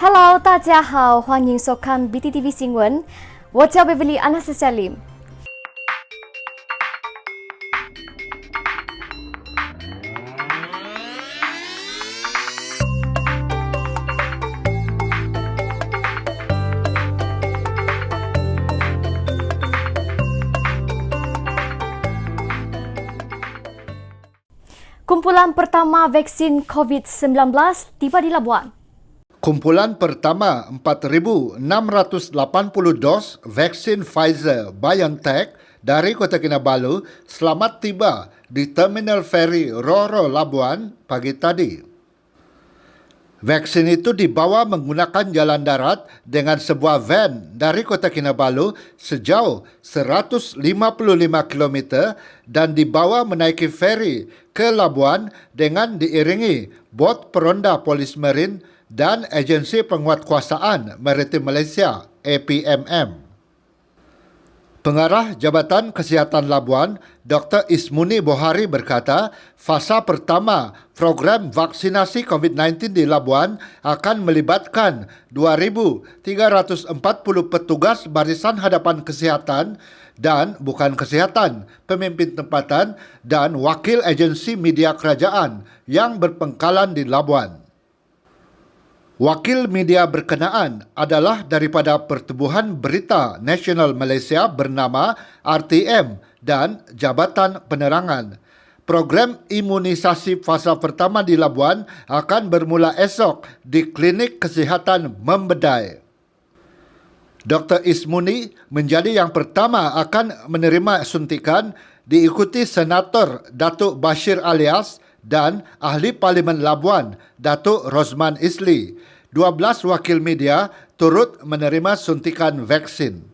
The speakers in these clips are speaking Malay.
Hello，大家好，欢迎收看 BTTV 新闻。我叫 Beverly Anastasia Lim。Kumpulan pertama vaksin COVID-19 tiba di Labuan. Kumpulan pertama 4,680 dos vaksin Pfizer-BioNTech dari Kota Kinabalu selamat tiba di Terminal Feri Roro Labuan pagi tadi. Vaksin itu dibawa menggunakan jalan darat dengan sebuah van dari Kota Kinabalu sejauh 155 km dan dibawa menaiki feri ke Labuan dengan diiringi bot peronda polis marin dan Agensi Penguatkuasaan Maritim Malaysia APMM. Pengarah Jabatan Kesihatan Labuan, Dr. Ismuni Bohari berkata, fasa pertama program vaksinasi COVID-19 di Labuan akan melibatkan 2,340 petugas barisan hadapan kesihatan dan bukan kesihatan, pemimpin tempatan dan wakil agensi media kerajaan yang berpengkalan di Labuan. Wakil media berkenaan adalah daripada Pertubuhan Berita Nasional Malaysia bernama RTM dan Jabatan Penerangan. Program imunisasi fasa pertama di Labuan akan bermula esok di Klinik Kesihatan Membedai. Dr. Ismuni menjadi yang pertama akan menerima suntikan diikuti Senator Datuk Bashir Alias dan Ahli Parlimen Labuan, Datuk Rosman Isli. 12 wakil media turut menerima suntikan vaksin.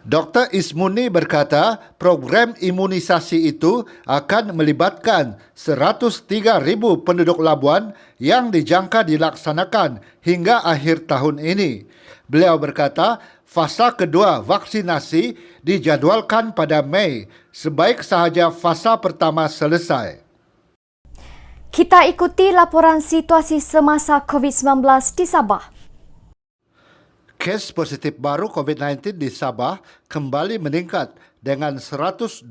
Dr. Ismuni berkata, program imunisasi itu akan melibatkan 103,000 penduduk Labuan yang dijangka dilaksanakan hingga akhir tahun ini. Beliau berkata, fasa kedua vaksinasi dijadualkan pada Mei, sebaik sahaja fasa pertama selesai. Kita ikuti laporan situasi semasa COVID-19 di Sabah. Kes positif baru COVID-19 di Sabah kembali meningkat dengan 129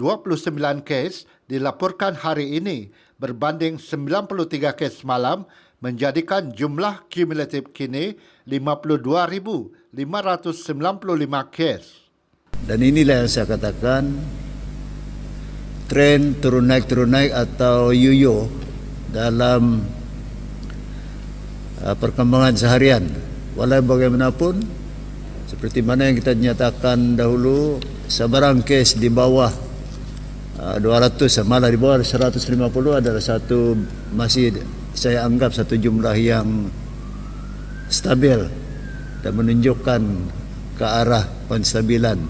kes dilaporkan hari ini berbanding 93 kes semalam, menjadikan jumlah kumulatif kini 52,595 kes. Dan inilah yang saya katakan, tren turun naik atau yoyo dalam perkembangan seharian. Walau bagaimanapun, seperti mana yang kita nyatakan dahulu, sebarang kes di bawah 200, malah di bawah 150 adalah satu, masih saya anggap satu jumlah yang stabil dan menunjukkan ke arah penstabilan.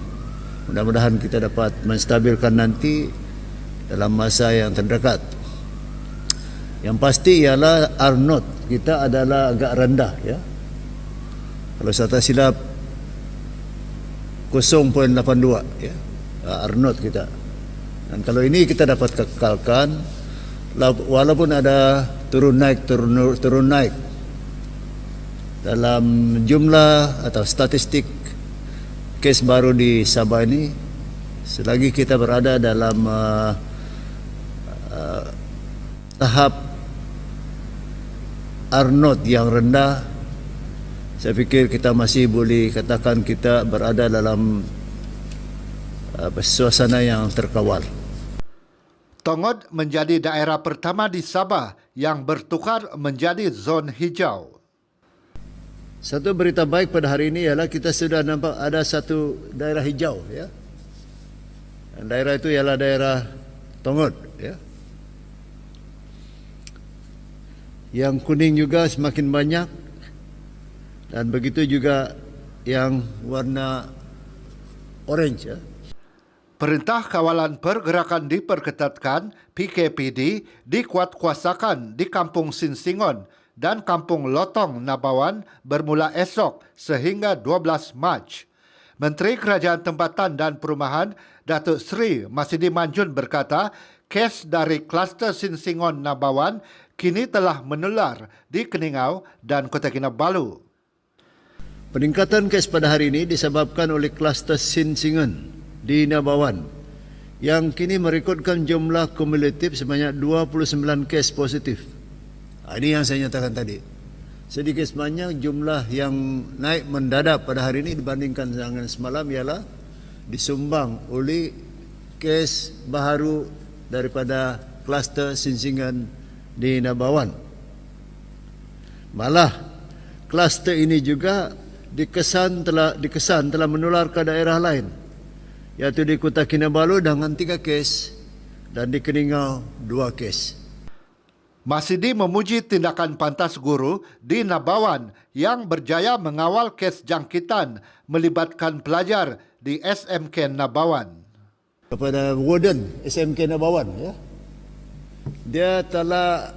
Mudah-mudahan kita dapat menstabilkan nanti dalam masa yang terdekat. Yang pasti ialah R0 kita adalah agak rendah, ya. Kalau saya tak silap 0.82, ya, R0 kita. Dan kalau ini kita dapat kekalkan, walaupun ada turun naik dalam jumlah atau statistik kes baru di Sabah ini, selagi kita berada dalam tahap R0 yang rendah, saya fikir kita masih boleh katakan kita berada dalam suasana yang terkawal. Tongod menjadi daerah pertama di Sabah yang bertukar menjadi zon hijau. Satu berita baik pada hari ini ialah kita sudah nampak ada satu daerah hijau, ya. Dan daerah itu ialah daerah Tongod, ya. Yang kuning juga semakin banyak, dan begitu juga yang warna orange, ya. Perintah Kawalan Pergerakan diperketatkan, PKPD, dikuatkuasakan di Kampung Sinsingon dan Kampung Lotong Nabawan bermula esok sehingga 12 Mac. Menteri Kerajaan Tempatan dan Perumahan, Datuk Seri Masidi Manjun berkata, kes dari kluster Sinsingon Nabawan kini telah menular di Keningau dan Kota Kinabalu. Peningkatan kes pada hari ini disebabkan oleh kluster Sinsingan di Nabawan yang kini merekodkan jumlah kumulatif sebanyak 29 kes positif. Ini yang saya nyatakan tadi. Sedikit sebanyak jumlah yang naik mendadak pada hari ini dibandingkan dengan semalam ialah disumbang oleh kes baharu daripada kluster Sinsingan di Nabawan. Malah kluster ini juga dikesan telah menular ke daerah lain, iaitu di Kota Kinabalu dengan 3 kes dan di Keningau 2 kes. Masidi memuji tindakan Pantas Guru di Nabawan yang berjaya mengawal kes jangkitan melibatkan pelajar di SMK Nabawan. Kepada Warden SMK Nabawan, ya, dia telah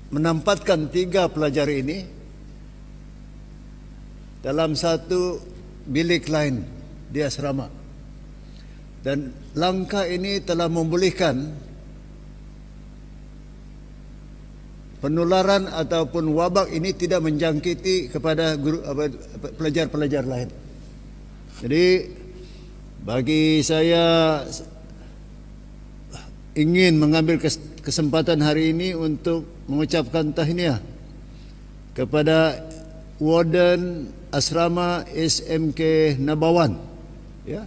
menempatkan 3 pelajar ini dalam satu bilik lain di asrama. Dan langkah ini telah membolehkan penularan ataupun wabak ini tidak menjangkiti kepada pelajar-pelajar lain. Jadi bagi saya ingin mengambil kesempatan hari ini untuk mengucapkan tahniah kepada Warden Asrama SMK Nabawan, ya,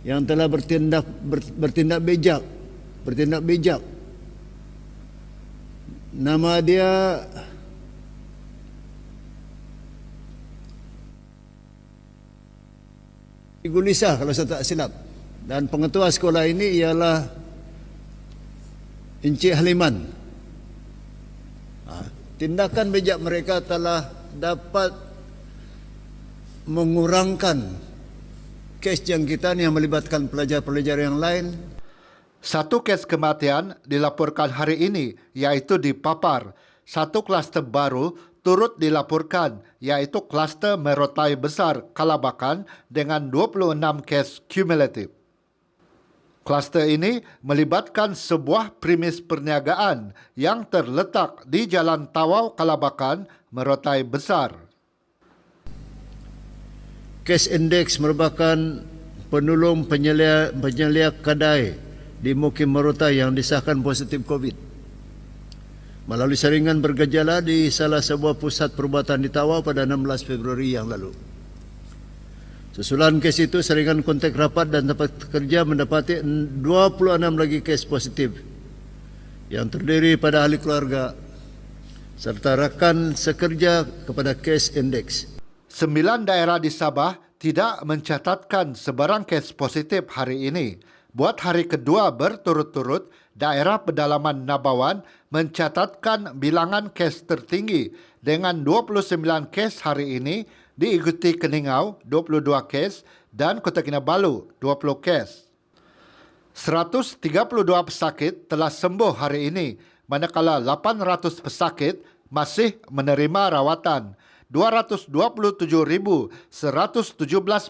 yang telah bertindak bijak. Nama dia Gulisa kalau saya tak silap, dan pengetua sekolah ini ialah Encik Haliman. Tindakan bijak mereka telah dapat mengurangkan kes jangkitan yang melibatkan pelajar-pelajar yang lain. Satu kes kematian dilaporkan hari ini, iaitu di Papar. Satu kluster baru turut dilaporkan, iaitu kluster Merotai Besar, Kalabakan dengan 26 kes kumulatif. Kluster ini melibatkan sebuah premis perniagaan yang terletak di Jalan Tawau, Kalabakan, Merotai Besar. Kes indeks merupakan penolong penyelia kedai di Mukim Merotai yang disahkan positif COVID melalui saringan bergejala di salah sebuah pusat perubatan di Tawau pada 16 Februari yang lalu. Susulan kes itu, saringan kontak rapat dan tempat kerja mendapati 26 lagi kes positif yang terdiri pada ahli keluarga serta rakan sekerja kepada kes indeks. 9 daerah di Sabah tidak mencatatkan sebarang kes positif hari ini. Buat hari kedua berturut-turut, daerah pedalaman Nabawan mencatatkan bilangan kes tertinggi dengan 29 kes hari ini, diikuti Keningau 22 kes dan Kota Kinabalu 20 kes. 132 pesakit telah sembuh hari ini, manakala 800 pesakit masih menerima rawatan. 227,117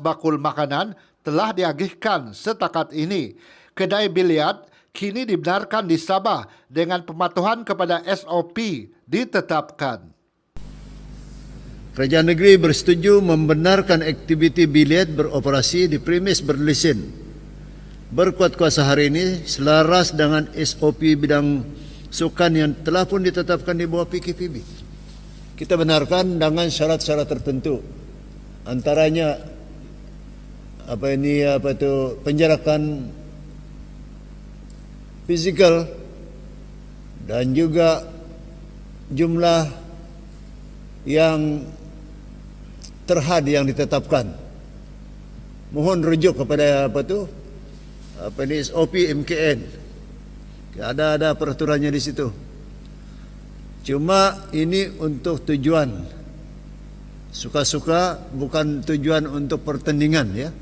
bakul makanan telah diagihkan setakat ini. Kedai biliar kini dibenarkan di Sabah dengan pematuhan kepada SOP ditetapkan. Kerajaan negeri bersetuju membenarkan aktiviti biliar beroperasi di premis berlesen berkuat kuasa hari ini selaras dengan SOP bidang sukan yang telah pun ditetapkan di bawah PKPB. Kita benarkan dengan syarat-syarat tertentu, antaranya penjarakan fizikal dan juga jumlah yang terhad yang ditetapkan. Mohon rujuk kepada SOP MKN. Ada peraturannya di situ. Cuma ini untuk tujuan suka-suka, bukan tujuan untuk pertandingan, ya.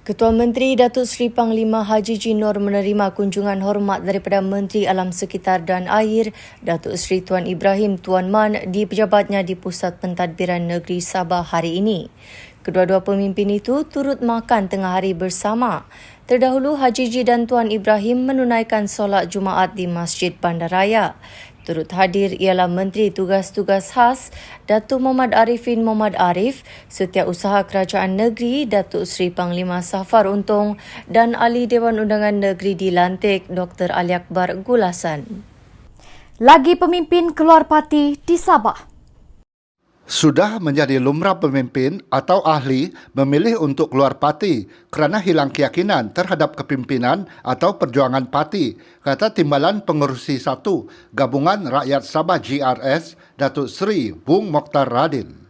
Ketua Menteri Datuk Seri Panglima Haji Jinor menerima kunjungan hormat daripada Menteri Alam Sekitar dan Air Datuk Seri Tuan Ibrahim Tuan Man di pejabatnya di Pusat Pentadbiran Negeri Sabah hari ini. Kedua-dua pemimpin itu turut makan tengah hari bersama. Terdahulu Haji Ji dan Tuan Ibrahim menunaikan solat Jumaat di Masjid Bandaraya. Turut hadir ialah Menteri Tugas-Tugas Khas Datuk Muhammad Arifin Muhammad Arif, Setiausaha Kerajaan Negeri Datuk Seri Panglima Safar Untung dan Ahli Dewan Undangan Negeri dilantik Dr. Ali Akbar Gulasan. Lagi pemimpin keluar parti di Sabah. Sudah menjadi lumrah pemimpin atau ahli memilih untuk keluar parti kerana hilang keyakinan terhadap kepimpinan atau perjuangan parti, kata Timbalan Pengerusi 1 Gabungan Rakyat Sabah GRS, Datuk Seri Bung Mokhtar Radin.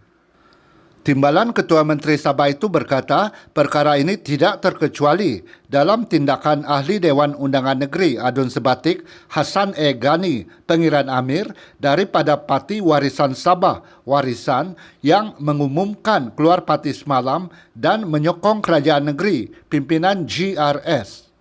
Timbalan Ketua Menteri Sabah itu berkata perkara ini tidak terkecuali dalam tindakan Ahli Dewan Undangan Negeri Adun Sebatik Hassan E. Ghani Pengiran Amir daripada Parti Warisan Sabah Warisan yang mengumumkan keluar parti semalam dan menyokong kerajaan negeri pimpinan GRS.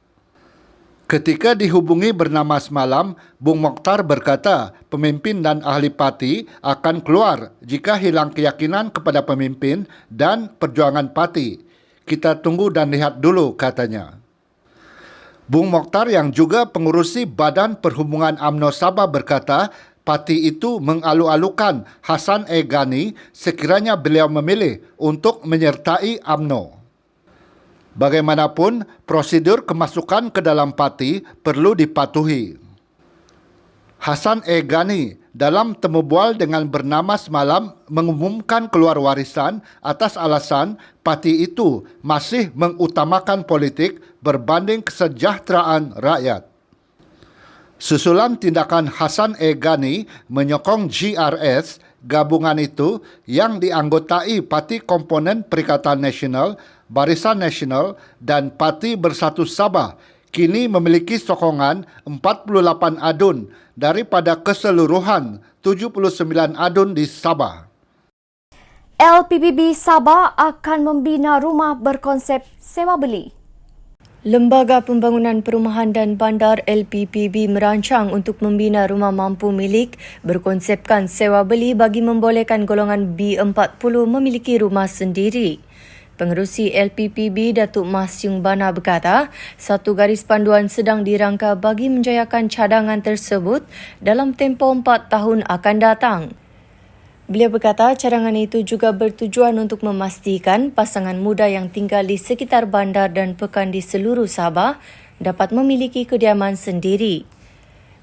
Ketika dihubungi bernama semalam, Bung Mokhtar berkata pemimpin dan ahli parti akan keluar jika hilang keyakinan kepada pemimpin dan perjuangan parti. Kita tunggu dan lihat dulu, katanya. Bung Mokhtar yang juga pengurusi Badan Perhubungan UMNO Sabah berkata parti itu mengalu-alukan Hassan E. Ghani sekiranya beliau memilih untuk menyertai UMNO. Bagaimanapun, prosedur kemasukan ke dalam parti perlu dipatuhi. Hassan E. Ghani dalam temu bual dengan bernama semalam mengumumkan keluar warisan atas alasan parti itu masih mengutamakan politik berbanding kesejahteraan rakyat. Susulan tindakan Hassan E. Ghani menyokong GRS, gabungan itu yang dianggotai Parti Komponen Perikatan Nasional, Barisan Nasional dan Parti Bersatu Sabah kini memiliki sokongan 48 adun daripada keseluruhan 79 adun di Sabah. LPPB Sabah akan membina rumah berkonsep sewa beli. Lembaga Pembangunan Perumahan dan Bandar LPPB merancang untuk membina rumah mampu milik berkonsepkan sewa beli bagi membolehkan golongan B40 memiliki rumah sendiri. Pengerusi LPPB Datuk Masyung Bana berkata, satu garis panduan sedang dirangka bagi menjayakan cadangan tersebut dalam tempoh 4 tahun akan datang. Beliau berkata cadangan itu juga bertujuan untuk memastikan pasangan muda yang tinggal di sekitar bandar dan pekan di seluruh Sabah dapat memiliki kediaman sendiri.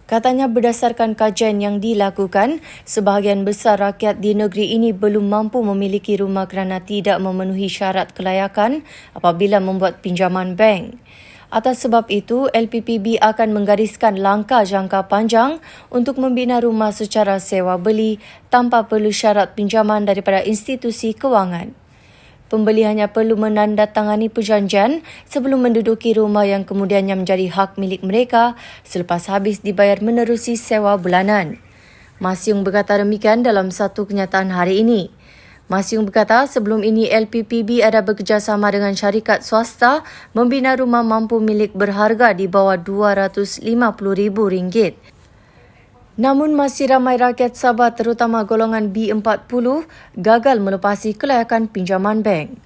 Katanya berdasarkan kajian yang dilakukan, sebahagian besar rakyat di negeri ini belum mampu memiliki rumah kerana tidak memenuhi syarat kelayakan apabila membuat pinjaman bank. Atas sebab itu, LPPB akan menggariskan langkah jangka panjang untuk membina rumah secara sewa beli tanpa perlu syarat pinjaman daripada institusi kewangan. Pembeli hanya perlu menandatangani perjanjian sebelum menduduki rumah yang kemudiannya menjadi hak milik mereka selepas habis dibayar menerusi sewa bulanan. Masyung berkata demikian dalam satu kenyataan hari ini. Masyung berkata sebelum ini LPPB ada bekerjasama dengan syarikat swasta membina rumah mampu milik berharga di bawah RM250,000. Namun masih ramai rakyat Sabah terutama golongan B40 gagal melepasi kelayakan pinjaman bank.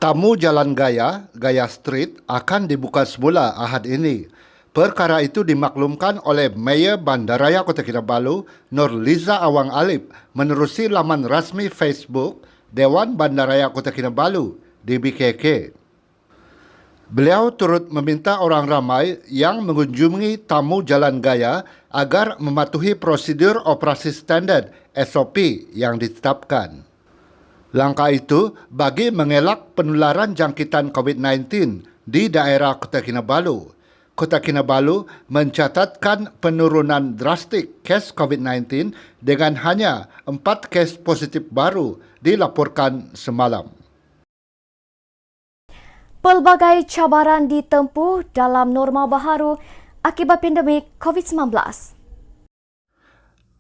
Tamu Jalan Gaya, Gaya Street akan dibuka semula Ahad ini. Perkara itu dimaklumkan oleh Mayor Bandaraya Kota Kinabalu, Nurliza Awang Alip, menerusi laman rasmi Facebook Dewan Bandaraya Kota Kinabalu, DBKK. Beliau turut meminta orang ramai yang mengunjungi tamu Jalan Gaya agar mematuhi prosedur operasi standard SOP yang ditetapkan. Langkah itu bagi mengelak penularan jangkitan COVID-19 di daerah Kota Kinabalu. Kota Kinabalu mencatatkan penurunan drastik kes COVID-19 dengan hanya 4 kes positif baru dilaporkan semalam. Pelbagai cabaran ditempuh dalam norma baharu akibat pandemik COVID-19.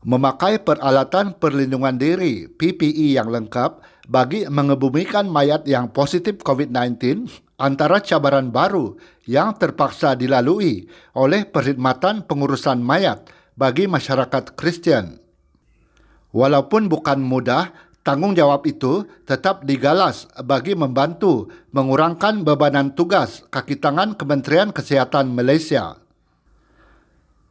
Memakai peralatan perlindungan diri PPE yang lengkap bagi mengebumikan mayat yang positif COVID-19 antara cabaran baru yang terpaksa dilalui oleh Perkhidmatan Pengurusan Mayat bagi masyarakat Kristian. Walaupun bukan mudah, tanggungjawab itu tetap digalas bagi membantu mengurangkan bebanan tugas kaki tangan Kementerian Kesihatan Malaysia.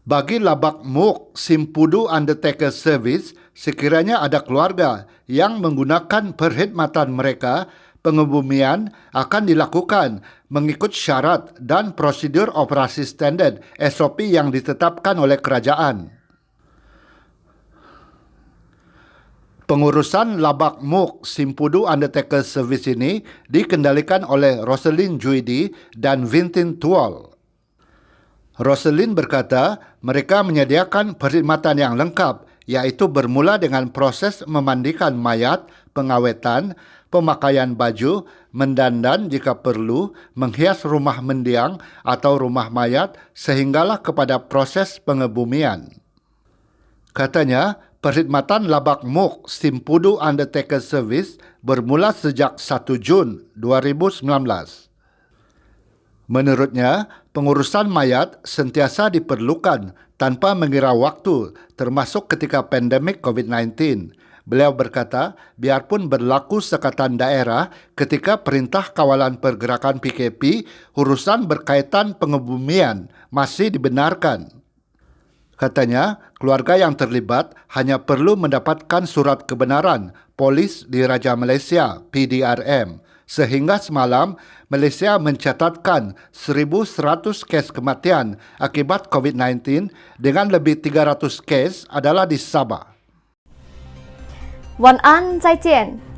Bagi Labak Muk Simpudu Undertaker Service, sekiranya ada keluarga yang menggunakan perkhidmatan mereka, pengebumian akan dilakukan mengikut syarat dan prosedur operasi standard SOP yang ditetapkan oleh kerajaan. Pengurusan Labak Muk Simpudu Undertaker Service ini dikendalikan oleh Roselyn Juidi dan Vintin Tuol. Roselyn berkata mereka menyediakan perkhidmatan yang lengkap, iaitu bermula dengan proses memandikan mayat, pengawetan, pemakaian baju, mendandan jika perlu, menghias rumah mendiang atau rumah mayat sehinggalah kepada proses pengebumian. Katanya, perkhidmatan Labak Muk Simpudu Undertaker Service bermula sejak 1 Jun 2019. Menurutnya, pengurusan mayat sentiasa diperlukan tanpa mengira waktu, termasuk ketika pandemik COVID-19. Beliau berkata, biarpun berlaku sekatan daerah ketika Perintah Kawalan Pergerakan PKP, urusan berkaitan pengebumian masih dibenarkan. Katanya, keluarga yang terlibat hanya perlu mendapatkan surat kebenaran Polis Diraja Malaysia (PDRM). Sehingga semalam, Malaysia mencatatkan 1,100 kes kematian akibat COVID-19 dengan lebih 300 kes adalah di Sabah. 晚安，再见。